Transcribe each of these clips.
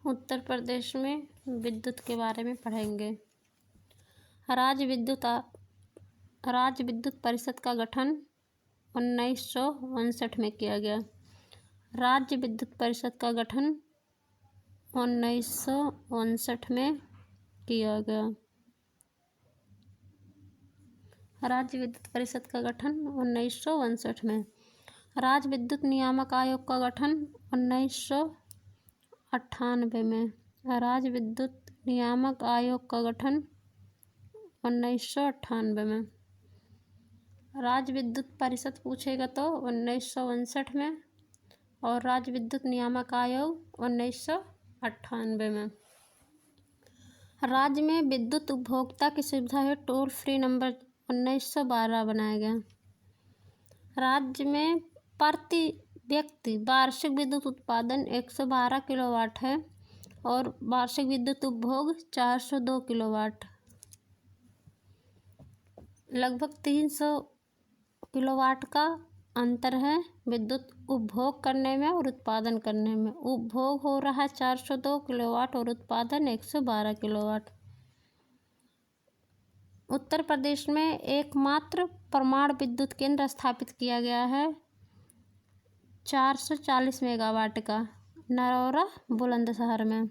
उत्तर प्रदेश में विद्युत के बारे में पढ़ेंगे। राज्य विद्युत परिषद का गठन 1959 में किया गया। राज्य विद्युत परिषद का गठन 1959 में किया गया। राज्य विद्युत परिषद का गठन 1959 में। राज्य विद्युत नियामक आयोग का गठन 1998 में। राज्य विद्युत नियामक आयोग का गठन 1998 में। राज्य विद्युत परिषद पूछेगा तो 1959 में और राज्य विद्युत नियामक आयोग 1998 में। राज्य में विद्युत उपभोक्ता की सुविधा है टोल फ्री नंबर 1912 बनाया गया। राज्य में प्रति व्यक्ति वार्षिक विद्युत उत्पादन 112 किलोवाट है और वार्षिक विद्युत उपभोग 402 किलोवाट। लगभग 300 किलोवाट का अंतर है विद्युत उपभोग करने में और उत्पादन करने में। उपभोग हो रहा है 402 किलोवाट और उत्पादन 112 किलोवाट। उत्तर प्रदेश में एकमात्र परमाणु विद्युत केंद्र स्थापित किया गया है 440 मेगावाट का नरौरा बुलंदशहर में।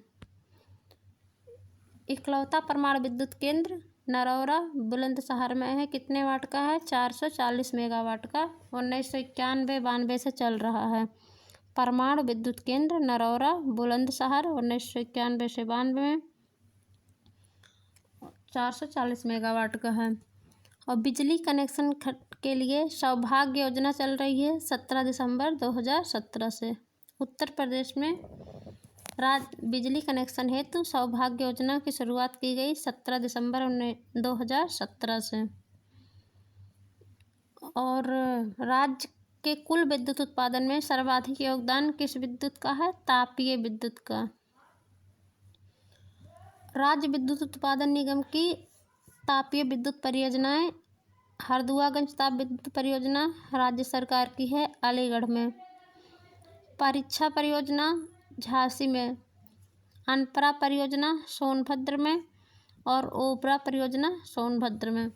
इकलौता परमाणु विद्युत केंद्र नरौरा बुलंदशहर में है। कितने वाट का है? 440 मेगावाट का। 1991-92 से चल रहा है। परमाणु विद्युत केंद्र नरौरा बुलंदशहर 1991 से 92 में 440 मेगावाट का है। और बिजली कनेक्शन के लिए सौभाग्य योजना चल रही है 17 दिसंबर 2017 से। उत्तर प्रदेश में बिजली कनेक्शन हेतु सौभाग्य योजना की शुरुआत की गई 17 दिसंबर 2017 से। और राज्य के कुल विद्युत उत्पादन में सर्वाधिक योगदान किस विद्युत का है? तापीय विद्युत का। राज्य विद्युत उत्पादन निगम की तापीय विद्युत परियोजनाएं हरदुआगंज ताप विद्युत परियोजना राज्य सरकार की है अलीगढ़ में। परीक्षा परियोजना झांसी में। अनपरा परियोजना सोनभद्र में और ओबरा परियोजना सोनभद्र में।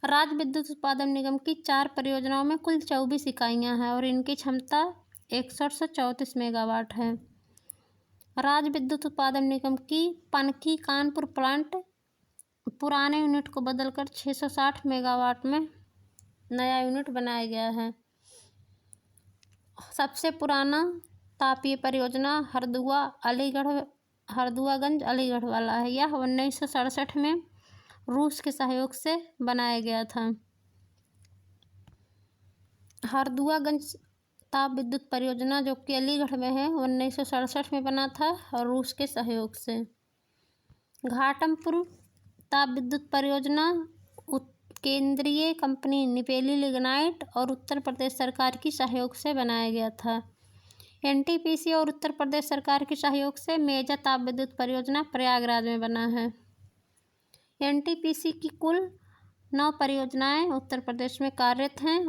राज्य विद्युत उत्पादन निगम की 4 परियोजनाओं में कुल 24 इकाइयाँ हैं और इनकी क्षमता 6134 मेगावाट है। राज्य विद्युत उत्पादन निगम की पनकी कानपुर प्लांट पुराने यूनिट को बदलकर 660 मेगावाट में नया यूनिट बनाया गया है। सबसे पुराना तापीय परियोजना हरदुआगंज अलीगढ़ वाला है। यह 1967 में रूस के सहयोग से बनाया गया था। हरदुआगंज ताप विद्युत परियोजना जो कि अलीगढ़ में है 1967 में बना था और रूस के सहयोग से। घाटमपुर ताप विद्युत परियोजना केंद्रीय कंपनी निपेली लिग्नाइट और उत्तर प्रदेश सरकार की सहयोग से बनाया गया था। एनटीपीसी और उत्तर प्रदेश सरकार के सहयोग से मेजा ताप विद्युत परियोजना प्रयागराज में बना है। एनटीपीसी की कुल 9 परियोजनाएं उत्तर प्रदेश में कार्यरत हैं।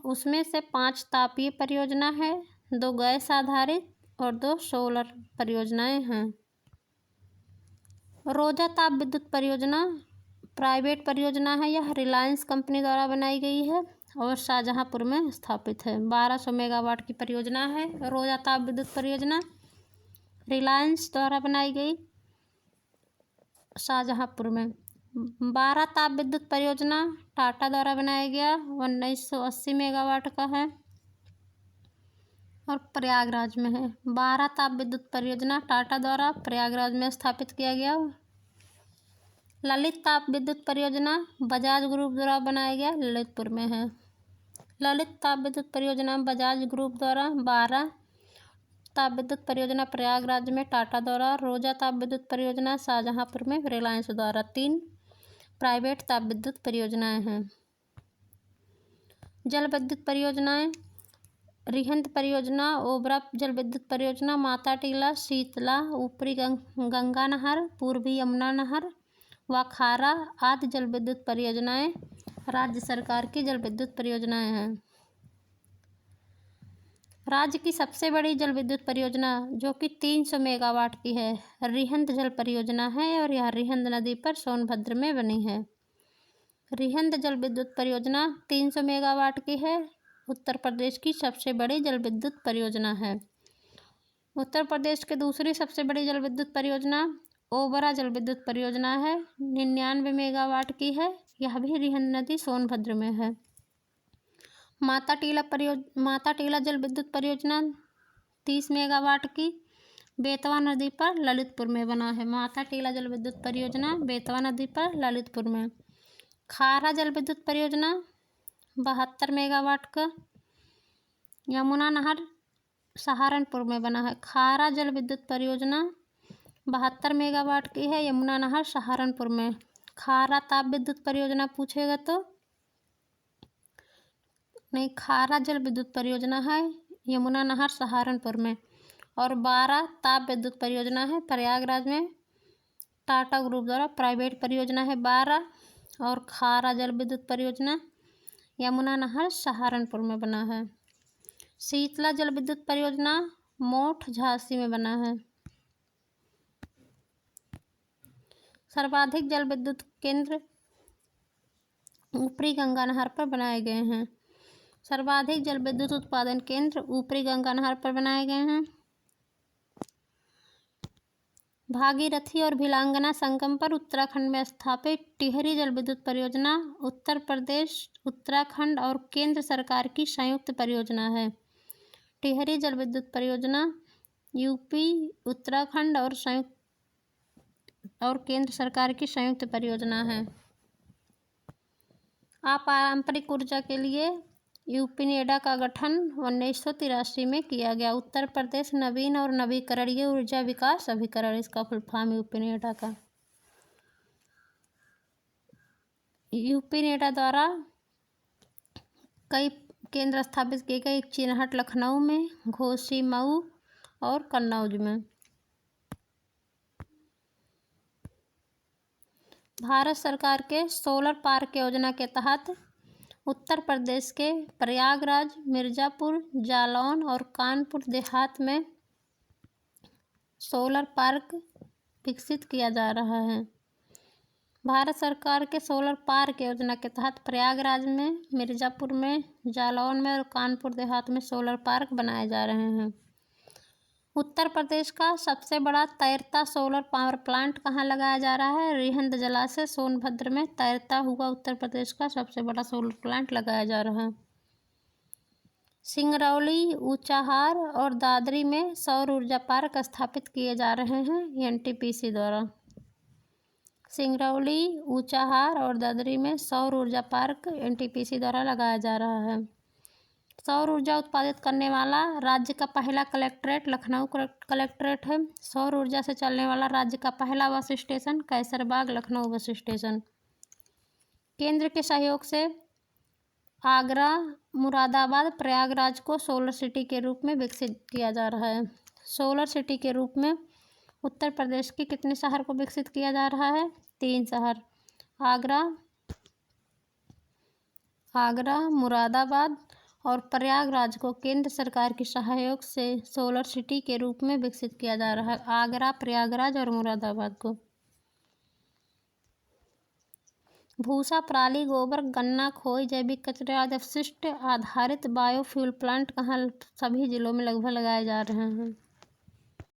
उसमें से 5 तापीय परियोजना है, 2 गैस आधारित और 2 सोलर परियोजनाएं हैं। रोजा ताप विद्युत परियोजना प्राइवेट परियोजना है। यह रिलायंस कंपनी द्वारा बनाई गई है और शाहजहांपुर में स्थापित है। 1200 मेगावाट की परियोजना है रोजा ताप विद्युत परियोजना, रिलायंस द्वारा बनाई गई शाहजहांपुर में। 12 ताप विद्युत परियोजना टाटा द्वारा बनाया गया 1980 मेगावाट का है और प्रयागराज में है। 12 ताप विद्युत परियोजना टाटा द्वारा प्रयागराज में स्थापित किया गया। ललित ताप विद्युत परियोजना बजाज ग्रुप द्वारा बनाया गया ललितपुर में है। ललित ताप विद्युत परियोजना बजाज ग्रुप द्वारा। 12 ताप विद्युत परियोजना प्रयागराज में टाटा द्वारा। रोजा ताप विद्युत परियोजना शाहजहांपुर में रिलायंस द्वारा। 3 प्राइवेट ताप विद्युत परियोजनाएं हैं। जल विद्युत परियोजनाएं रिहंद परियोजना, ओबरा जल विद्युत परियोजना, माता टीला, शीतला, ऊपरी गंगा नहर, पूर्वी यमुना नहर, वाखारा आदि जल विद्युत परियोजनाएं राज्य सरकार की जल विद्युत परियोजनाएं हैं। राज्य की सबसे बड़ी जल विद्युत परियोजना जो कि 300 मेगावाट की है रिहंद जल परियोजना है और यह रिहंद नदी पर सोनभद्र में बनी है। रिहंद जल विद्युत परियोजना 300 मेगावाट की है। उत्तर प्रदेश की सबसे बड़ी जल विद्युत परियोजना है। उत्तर प्रदेश की दूसरी सबसे बड़ी जल विद्युत परियोजना ओबरा जल विद्युत परियोजना है, 99 मेगावाट की है। यह भी रिहंद नदी सोनभद्र में है। माता टीला जल विद्युत परियोजना 30 मेगावाट की बेतवा नदी पर ललितपुर में बना है। माता टीला जल विद्युत परियोजना बेतवा नदी पर ललितपुर में। खारा जल विद्युत परियोजना 72 मेगावाट का यमुना नहर सहारनपुर में बना है। खारा जल विद्युत परियोजना 72 मेगावाट की है, यमुना नहर सहारनपुर में। खारा ताप विद्युत परियोजना पूछेगा तो नहीं, खारा जल विद्युत परियोजना है यमुना नहर सहारनपुर में। और 12 ताप विद्युत परियोजना है प्रयागराज में, टाटा ग्रुप द्वारा प्राइवेट परियोजना है 12। और खारा जल विद्युत परियोजना यमुना नहर सहारनपुर में बना है। शीतला जल विद्युत परियोजना मोठ झांसी में बना है। सर्वाधिक जल विद्युत केंद्र ऊपरी गंगा नहर पर बनाए गए हैं। सर्वाधिक जल विद्युत उत्पादन केंद्र ऊपरी गंगा नहर पर बनाए गए हैं। भागीरथी और भिलांगना संगम पर उत्तराखंड में स्थापित टिहरी जल विद्युत परियोजना उत्तर प्रदेश, उत्तराखंड और केंद्र सरकार की संयुक्त परियोजना है। टिहरी जल विद्युत परियोजना यूपी, उत्तराखंड और केंद्र सरकार की संयुक्त परियोजना है। अपारंपरिक ऊर्जा के लिए यूपीनेडा का गठन 1983 में किया गया। उत्तर प्रदेश नवीन और नवीकरणीय ऊर्जा विकास अभिकरण, इसका फुल फॉर्म यूपीनेडा का। यूपीनेडा द्वारा कई केंद्र स्थापित किए गए, एक चिनहट लखनऊ में, घोसी मऊ और कन्नौज में। भारत सरकार के सोलर पार्क योजना के तहत उत्तर प्रदेश के प्रयागराज, मिर्ज़ापुर, जालौन और कानपुर देहात में सोलर पार्क विकसित किया जा रहा है। भारत सरकार के सोलर पार्क योजना के तहत प्रयागराज में, मिर्ज़ापुर में, जालौन में और कानपुर देहात में सोलर पार्क बनाए जा रहे हैं। उत्तर प्रदेश का सबसे बड़ा तैरता सोलर पावर प्लांट कहाँ लगाया जा रहा है? रिहंद जलाशय सोनभद्र में तैरता हुआ उत्तर प्रदेश का सबसे बड़ा सोलर प्लांट लगाया जा रहा है। सिंगरौली, ऊंचाहार और दादरी में सौर ऊर्जा पार्क स्थापित किए जा रहे हैं एनटीपीसी द्वारा। सिंगरौली, ऊंचाहार और दादरी में सौर ऊर्जा पार्क एनटीपीसी द्वारा लगाया जा रहा है। सौर ऊर्जा उत्पादित करने वाला राज्य का पहला कलेक्ट्रेट लखनऊ कलेक्ट्रेट है। सौर ऊर्जा से चलने वाला राज्य का पहला bus station Kaiserbagh Lucknow bus station. केंद्र के सहयोग से आगरा, मुरादाबाद, प्रयागराज को सोलर सिटी के रूप में विकसित किया जा रहा है। सोलर सिटी के रूप में उत्तर प्रदेश के कितने शहर को विकसित किया जा रहा है? 3 शहर, आगरा, मुरादाबाद और प्रयागराज को केंद्र सरकार के सहयोग से सोलर सिटी के रूप में विकसित किया जा रहा है। आगरा, प्रयागराज और मुरादाबाद को। भूसा, पराली, गोबर, गन्ना, खोई, जैविक कचरे आदि अपशिष्ट आधारित बायोफ्यूल प्लांट कहाँ सभी जिलों में लगभग लगाए जा रहे हैं।